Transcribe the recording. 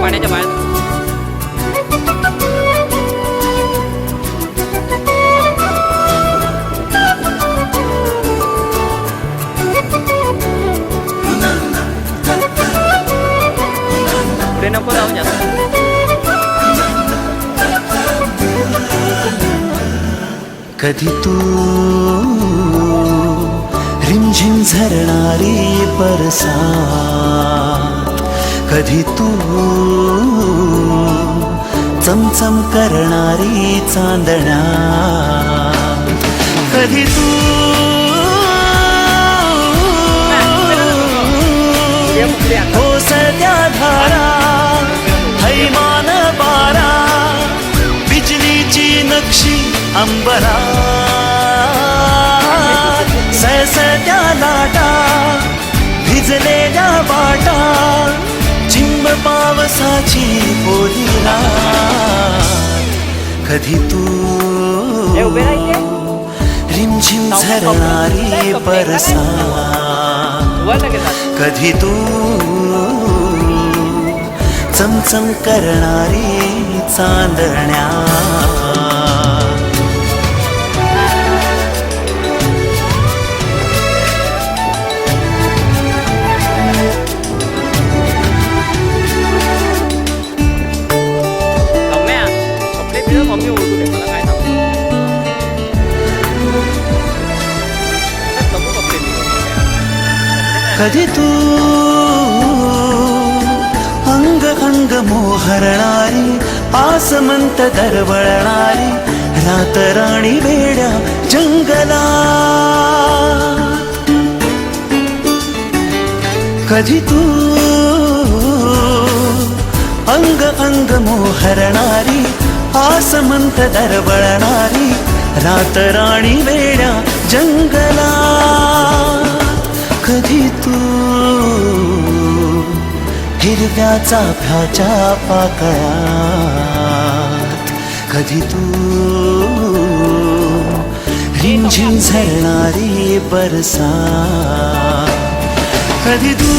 पाण्याच्या बाहेर. पुढे नको जाऊ जास्त. कधी तू रिमझिम झरणारी बरसात, कधी तू चमचम करणारी चांदण्या, कधी तू कोसळत्या धारा, हैमान बारा, बिजलीची नक्षी अंबरा, सळसळत्या लाटा, भिजलेल्या वाटा, चिंब पावसाची ओली रात. कधी तू रिमझिम झरणारी बरसात, कधी तू चमचम करणारी चांदण्या. मम्मी ओळखू दे मला काय सांगू. कधी तू अंग अंग मोहरणारी, आसमंत दरवळणारी, रातराणी वेड्या जंगलात. कधी तू अंग अंग मोहरणारी, आसमंत दरवळणारी, रातराणी वेड्या जंगलात. कधी तू हिरव्या चाफ्याच्या पाकळ्यात, कधी तू रिमझिम झरणारी बरसात, कधी तू